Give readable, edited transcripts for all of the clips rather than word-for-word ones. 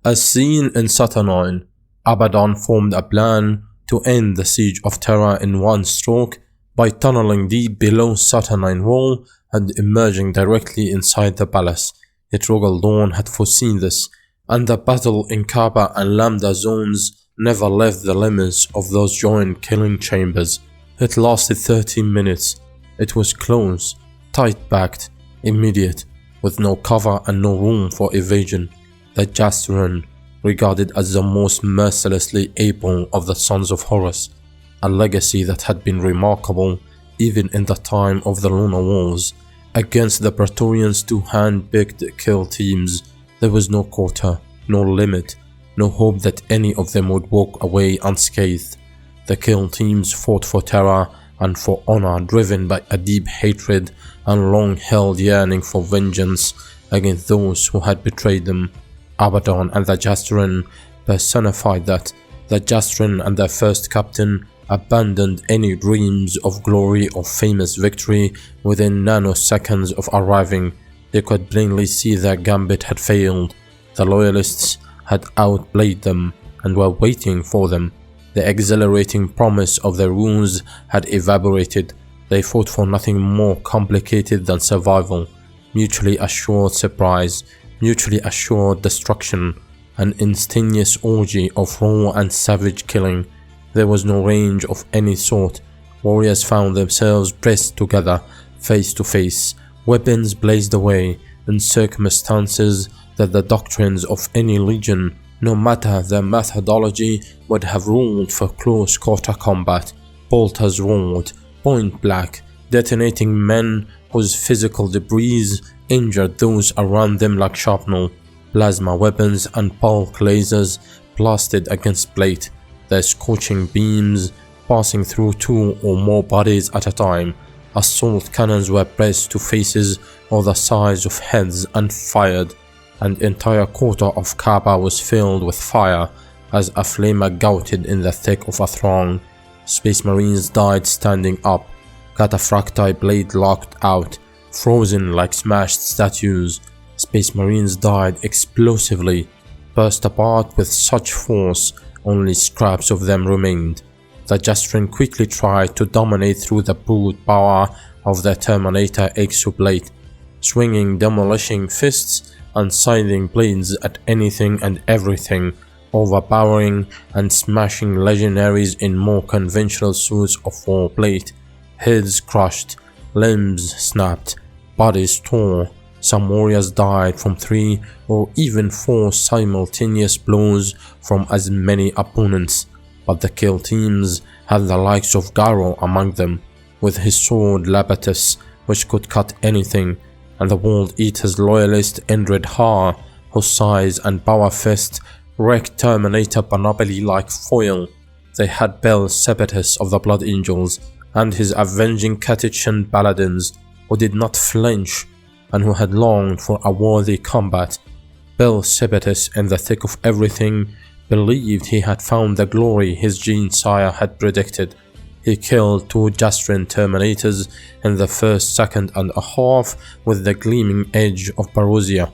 As seen in Saturnine, Abaddon formed a plan to end the siege of Terra in one stroke by tunneling deep below Saturnine wall and emerging directly inside the palace. Yet Rogal Dawn had foreseen this, and the battle in Kappa and Lambda zones never left the limits of those joint killing chambers. It lasted 30 minutes. It was close, tight-backed, immediate, with no cover and no room for evasion. The Justaerin, regarded as the most mercilessly able of the sons of Horus, a legacy that had been remarkable even in the time of the Lunar Wars. Against the Praetorians' two hand-picked kill teams, there was no quarter, no limit, no hope that any of them would walk away unscathed. The kill teams fought for terror and for honor, driven by a deep hatred and long-held yearning for vengeance against those who had betrayed them. Abaddon and the Justaerin personified that. The Justaerin and their first captain abandoned any dreams of glory or famous victory within nanoseconds of arriving. They could plainly see their gambit had failed. The loyalists had outplayed them and were waiting for them. The exhilarating promise of their wounds had evaporated. They fought for nothing more complicated than survival, mutually assured surprise, mutually assured destruction, an instantaneous orgy of raw and savage killing. There was no range of any sort. Warriors found themselves pressed together, face to face, weapons blazed away, in circumstances that the doctrines of any legion, no matter their methodology, would have ruled for close quarter combat. Bolters roared, point blank, detonating men whose physical debris injured those around them like shrapnel. Plasma weapons and pulse lasers blasted against plate, their scorching beams passing through two or more bodies at a time. Assault cannons were pressed to faces or the size of heads and fired. An entire quarter of Kappa was filled with fire as a flamer gouted in the thick of a throng. Space Marines died standing up, cataphracti blade locked out, frozen like smashed statues. Space Marines died explosively, burst apart with such force only scraps of them remained. The Justaerin quickly tried to dominate through the brute power of the Terminator exoplate, swinging demolishing fists and scything blades at anything and everything, overpowering and smashing legionaries in more conventional suits of war plate. Heads crushed, limbs snapped, bodies tore. Some warriors died from 3 or even 4 simultaneous blows from as many opponents, but the kill teams had the likes of Garro among them, with his sword Sepatus, which could cut anything, and the World Eater's loyalist Endryd Haar, whose size and power fist wrecked Terminator panoply like foil. They had Bel Sepatus of the Blood Angels and his avenging Catechan paladins, who did not flinch and who had longed for a worthy combat. Bel Sepatus, in the thick of everything, believed he had found the glory his gene sire had predicted. He killed 2 Justaerin terminators in the first second and a half with the gleaming edge of Parousia.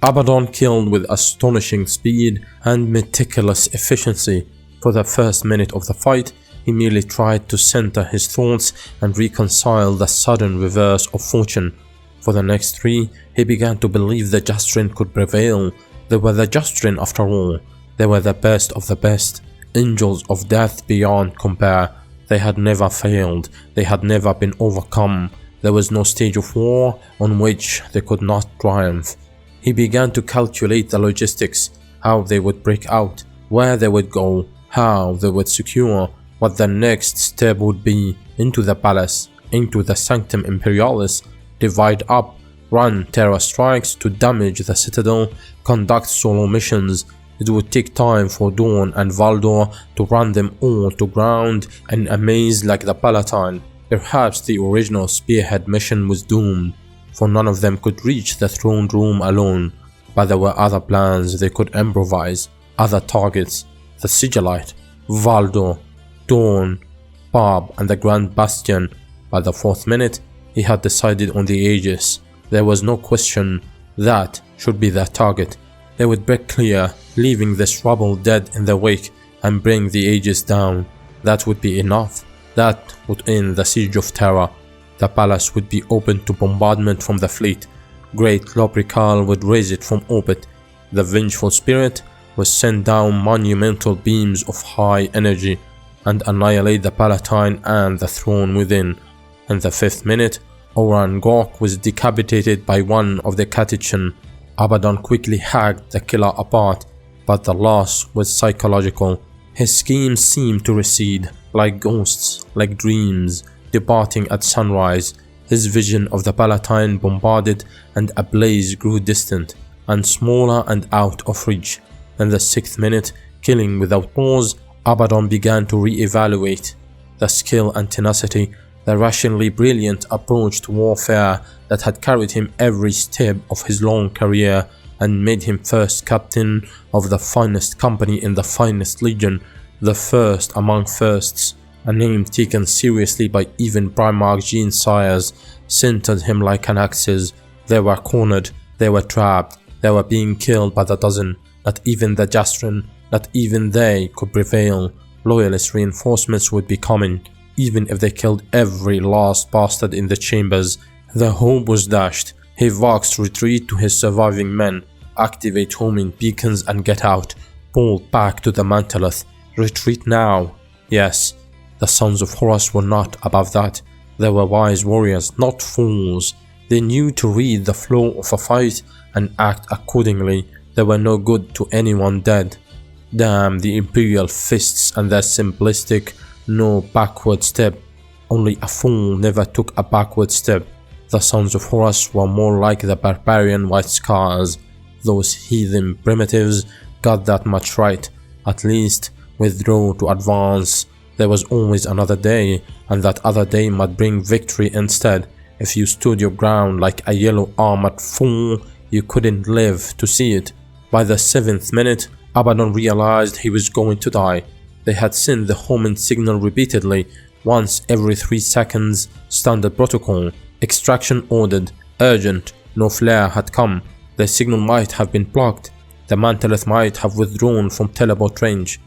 Abaddon killed with astonishing speed and meticulous efficiency. For the first minute of the fight, he merely tried to center his thoughts and reconcile the sudden reverse of fortune. For the next 3, he began to believe the Justaerin could prevail. They were the Justaerin after all. They were the best of the best, angels of death beyond compare. They had never failed, they had never been overcome. There was no stage of war on which they could not triumph. He began to calculate the logistics, how they would break out, where they would go, how they would secure, what the next step would be, into the palace, into the Sanctum Imperialis, divide up, run terror strikes to damage the citadel, conduct solo missions. It would take time for Dawn and Valdor to run them all to ground and amaze like the Palatine. Perhaps the original Spearhead mission was doomed, for none of them could reach the throne room alone, but there were other plans they could improvise, other targets. The Sigillite, Valdor, Dawn, Bob and the Grand Bastion. By the 4th minute, he had decided on the Aegis. There was no question that should be their target. They would break clear, leaving this rubble dead in their wake, and bring the Aegis down. That would be enough. That would end the siege of Terra. The palace would be open to bombardment from the fleet. Great Lobrical would raise it from orbit. The vengeful spirit would send down monumental beams of high energy and annihilate the Palatine and the throne within. In the 5th minute, Oran Gok was decapitated by one of the Catechin. Abaddon quickly hacked the killer apart, but the loss was psychological. His schemes seemed to recede, like ghosts, like dreams, departing at sunrise. His vision of the Palatine bombarded and ablaze grew distant, and smaller and out of reach. In the 6th minute, killing without pause, Abaddon began to re-evaluate the skill and tenacity, the rationally brilliant approach to warfare that had carried him every step of his long career and made him first captain of the finest company in the finest legion, the first among firsts, a name taken seriously by even Primarch Gene-sires, centered him like an axis. They were cornered, they were trapped, they were being killed by the dozen. Not even the Justaerin, not even they could prevail. Loyalist reinforcements would be coming, even if they killed every last bastard in the chambers. The hope was dashed. He voxed retreat to his surviving men, activate homing beacons and get out, pull back to the Mantelith. Retreat now. Yes, the sons of Horus were not above that. They were wise warriors, not fools. They knew to read the flow of a fight and act accordingly. They were no good to anyone dead. Damn the Imperial fists and their simplistic no backward step. Only a fool never took a backward step. The sons of Horus were more like the barbarian white scars. Those heathen primitives got that much right. At least withdraw to advance. There was always another day, and that other day might bring victory instead. If you stood your ground like a yellow armored fool, you couldn't live to see it. By the 7th minute, Abaddon realized he was going to die. They had sent the homing signal repeatedly, once every 3 seconds, standard protocol. Extraction ordered, urgent, no flare had come. The signal might have been blocked. The Mantelith might have withdrawn from teleport range.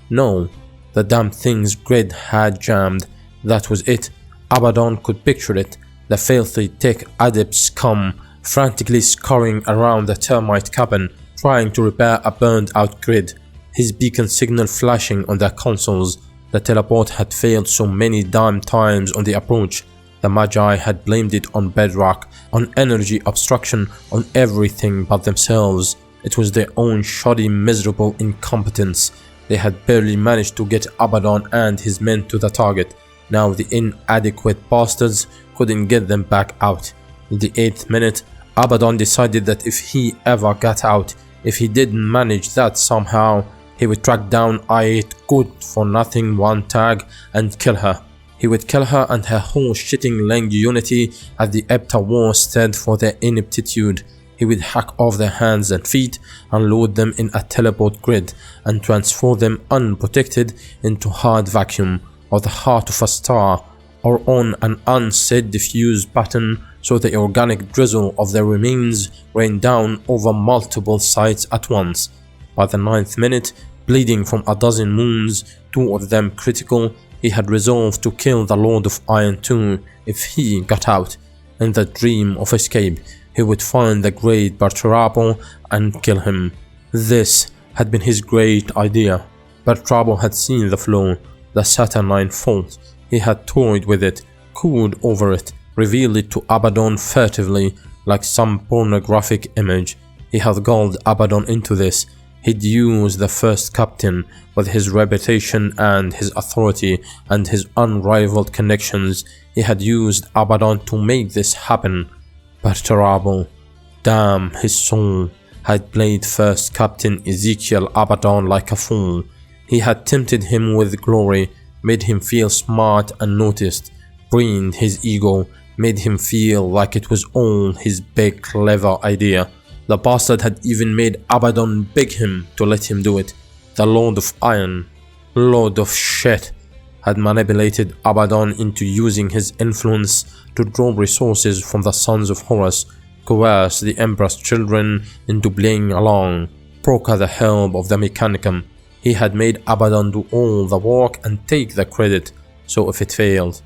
No, the damn thing's grid had jammed. That was it. Abaddon could picture it. The filthy tech adepts come, frantically scurrying around the termite cabin, trying to repair a burned out grid. His beacon signal flashing on their consoles. The teleport had failed so many damn times on the approach. The Magi had blamed it on bedrock, on energy obstruction, on everything but themselves. It was their own shoddy, miserable incompetence. They had barely managed to get Abaddon and his men to the target. Now the inadequate bastards couldn't get them back out. In the 8th minute, Abaddon decided that if he ever got out, if he didn't manage that somehow, he would track down I-8 good-for-nothing one tag and kill her. He would kill her and her whole shitting Lang unity at the Ebta War stead for their ineptitude. He would hack off their hands and feet, unload them in a teleport grid, and transfer them unprotected into hard vacuum, or the heart of a star, or on an unsaid diffuse pattern, so the organic drizzle of their remains rained down over multiple sites at once. By the 9th minute, bleeding from a dozen wounds, 2 of them critical, he had resolved to kill the Lord of Iron too if he got out. In the dream of escape, he would find the great Perturabo and kill him. This had been his great idea. Perturabo had seen the flaw, the Saturnine fault. He had toyed with it, cooed over it, revealed it to Abaddon furtively, like some pornographic image. He had gulled Abaddon into this. He'd used the first captain, with his reputation and his authority and his unrivaled connections. He had used Abaddon to make this happen. Perturabo, damn his soul, had played first captain Ezekiel Abaddon like a fool. He had tempted him with glory, made him feel smart and noticed, brained his ego, made him feel like it was all his big clever idea. The bastard had even made Abaddon beg him to let him do it. The Lord of Iron, Lord of Shit, had manipulated Abaddon into using his influence to draw resources from the sons of Horus, coerce the Emperor's children into playing along. broker the help of the Mechanicum. He had made Abaddon do all the work and take the credit. So if it failed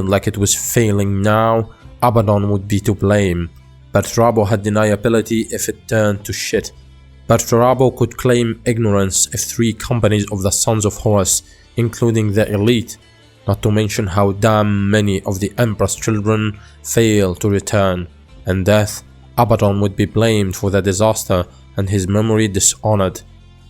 like it was failing now, Abaddon would be to blame. Perturabo had deniability if it turned to shit. Perturabo could claim ignorance if 3 companies of the Sons of Horus, including the elite, not to mention how damn many of the Emperor's children, failed to return. In death, Abaddon would be blamed for the disaster and his memory dishonored.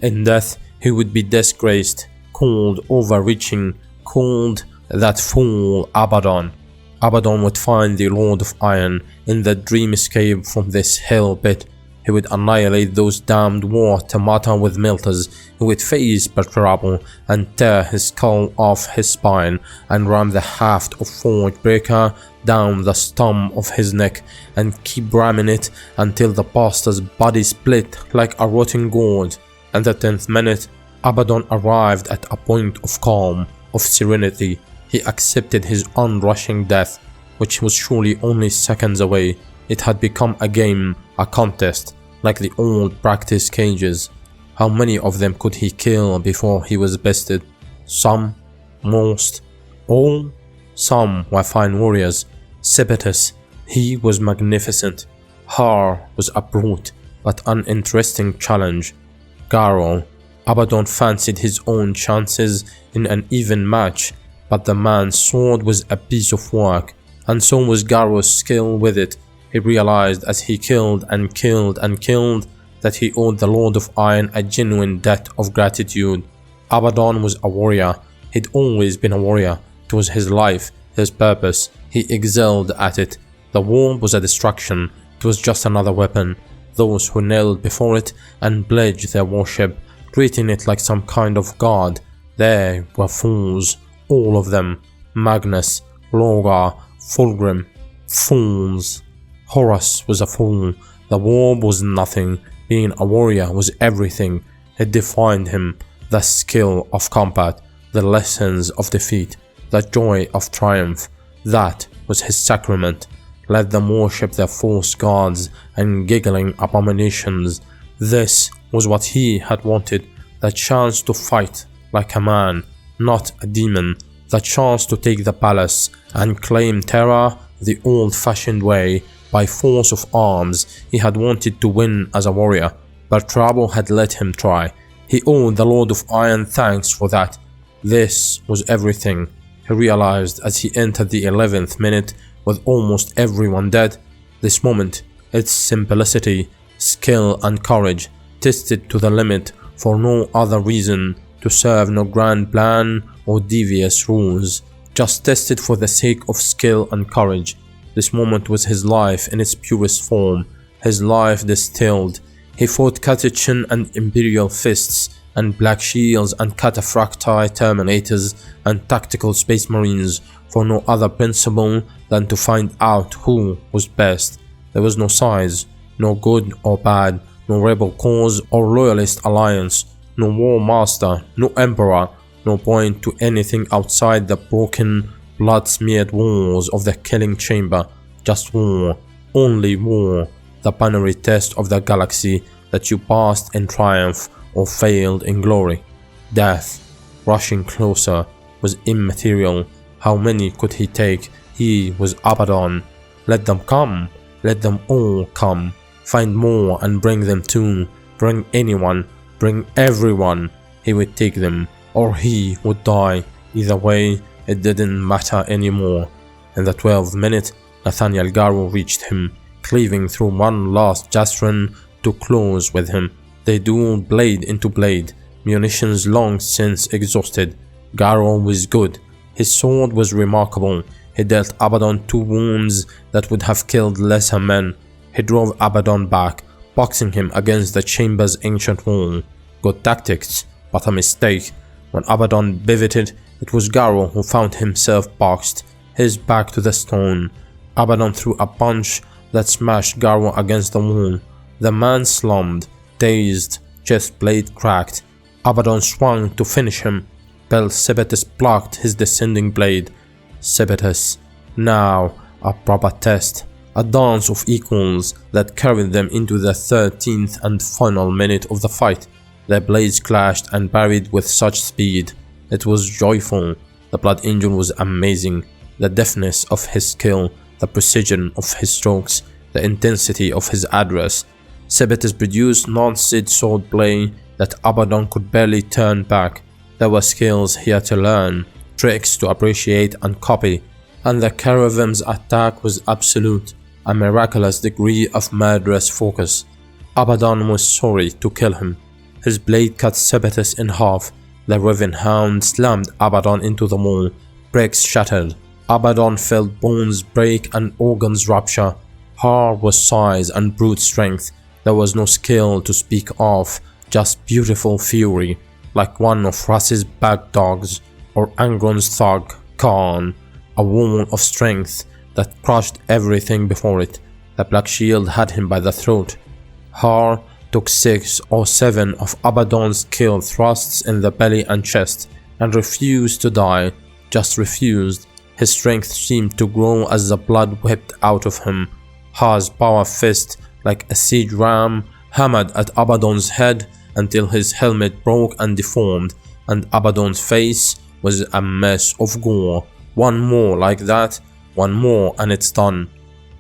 In death, he would be disgraced, called overreaching, called that fool Abaddon. Abaddon would find the Lord of Iron in the dream escape from this hell pit. He would annihilate those damned war automata with melters. He would face Perturabo and tear his skull off his spine and ram the haft of Forge Breaker down the stump of his neck and keep ramming it until the bastard's body split like a rotting gourd. And the 10th minute, Abaddon arrived at a point of calm, of serenity. He accepted his unrushing death, which was surely only seconds away. It had become a game, a contest, like the old practice cages. How many of them could he kill before he was bested? Some, most, all? Some were fine warriors. Sepatus, he was magnificent. Haar was a brute, but uninteresting challenge. Garro, Abaddon fancied his own chances in an even match, but the man's sword was a piece of work, and so was Garro's skill with it. He realized as he killed and killed and killed that he owed the Lord of Iron a genuine debt of gratitude. Abaddon was a warrior. He'd always been a warrior. It was his life, his purpose. He excelled at it. The war was a distraction. It was just another weapon. Those who knelt before it and pledged their worship, treating it like some kind of god, they were fools. All of them. Magnus, Logar, Fulgrim. Fools. Horus was a fool. The war was nothing. Being a warrior was everything. It defined him. The skill of combat, the lessons of defeat, the joy of triumph. That was his sacrament. Let them worship their false gods and giggling abominations. This was what he had wanted. The chance to fight like a man, not a demon. The chance to take the palace and claim Terra the old-fashioned way, by force of arms. He had wanted to win as a warrior. Perturabo had let him try. He owed the Lord of Iron thanks for that. This was everything. He realized as he entered the 11th minute with almost everyone dead. This moment, its simplicity, skill and courage, tested to the limit for no other reason, to serve no grand plan or devious rules, just tested for the sake of skill and courage. This moment was his life in its purest form, his life distilled. He fought Catechin and Imperial Fists, and Black Shields and Cataphracti Terminators and Tactical Space Marines for no other principle than to find out who was best. There was no size, no good or bad, no rebel cause or loyalist alliance, no war master, no emperor, no point to anything outside the broken, blood-smeared walls of the killing chamber. Just war, only war, the binary test of the galaxy that you passed in triumph or failed in glory. Death, rushing closer, was immaterial. How many could he take? He was Abaddon. Let them come, let them all come. Find more and bring them too. Bring anyone, bring everyone. He would take them, or he would die. Either way, it didn't matter anymore. In the 12th minute, Nathaniel Garro reached him, cleaving through one last Justaerin to close with him. They dueled blade into blade, munitions long since exhausted. Garro was good. His sword was remarkable. He dealt Abaddon 2 wounds that would have killed lesser men. He drove Abaddon back, boxing him against the chamber's ancient wall. Good tactics, but a mistake. When Abaddon pivoted, it was Garro who found himself boxed, his back to the stone. Abaddon threw a punch that smashed Garro against the wall. The man slumped, dazed, chest blade cracked. Abaddon swung to finish him. Bel Sepatus blocked his descending blade. Sepatus, now a proper test. a dance of equals that carried them into the 13th and final minute of the fight. Their blades clashed and parried with such speed. It was joyful. The Blood Angel was amazing. The deftness of his skill, the precision of his strokes, the intensity of his address. Sepatus produced non-seed sword play that Abaddon could barely turn back. There were skills he had to learn, tricks to appreciate and copy, and the Caravim's attack was absolute, a miraculous degree of murderous focus. Abaddon was sorry to kill him. His blade cut Sepatus in half. The Riven Hound slammed Abaddon into the wall. Bricks shattered. Abaddon felt bones break and organs rupture. Haar was size and brute strength. There was no skill to speak of, just beautiful fury, like one of Rass's back dogs or Angron's thug, Khan, a wall of strength that crushed everything before it. The Black Shield had him by the throat. Haar took 6 or 7 of Abaddon's kill thrusts in the belly and chest and refused to die, just refused. His strength seemed to grow as the blood whipped out of him. Haar's power fist, like a siege ram, hammered at Abaddon's head until his helmet broke and deformed, and Abaddon's face was a mess of gore. One more like that, one more and it's done.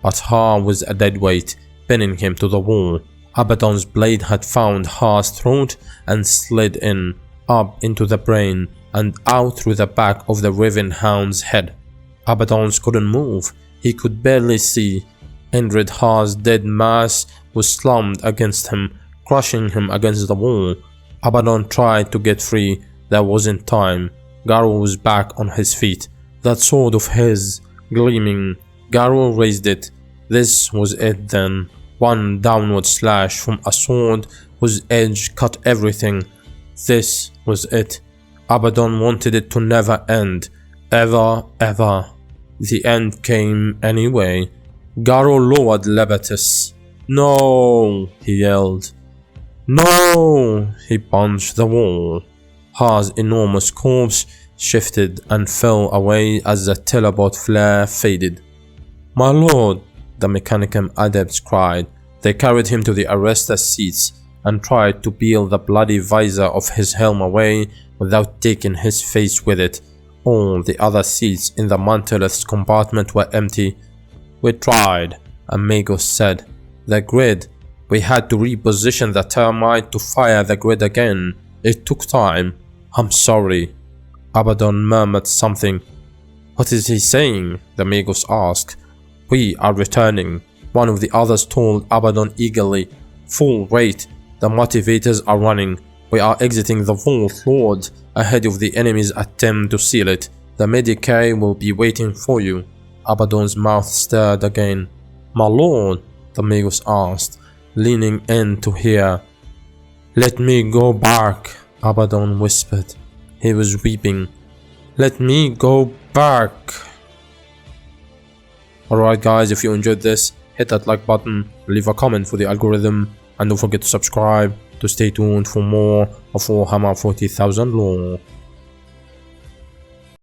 But Haar was a dead weight, pinning him to the wall. Abaddon's blade had found Haar's throat and slid in, up into the brain, and out through the back of the Riven Hound's head. Abaddon couldn't move. He could barely see. Endryd Haar's dead mass was slammed against him, crushing him against the wall. Abaddon tried to get free. There wasn't time. Garro was back on his feet. That sword of his, gleaming. Garro raised it. This was it then. One downward slash from a sword whose edge cut everything. This was it. Abaddon wanted it to never end. Ever, ever. The end came anyway. Garro lowered Sepatus. No, he yelled. No, he punched the wall. Haar's enormous corpse shifted and fell away as the teleport flare faded. My lord, the Mechanicum adepts cried. They carried him to the arrestor seats and tried to peel the bloody visor of his helm away without taking his face with it. All the other seats in the Mantellus compartment were empty. We tried, Amigos said. The grid. We had to reposition the termite to fire the grid again. It took time. I'm sorry. Abaddon murmured something. What is he saying? The Amigos asked. We are returning. One of the others told Abaddon eagerly. Full rate. The motivators are running. We are exiting the vault, Lord, ahead of the enemy's attempt to seal it. The Medicae will be waiting for you. Abaddon's mouth stirred again. My lord, the Magus asked, leaning in to hear. Let me go back, Abaddon whispered. He was weeping. Let me go back. Alright guys, if you enjoyed this, hit that like button, leave a comment for the algorithm, and don't forget to subscribe to stay tuned for more of Warhammer 40,000 lore.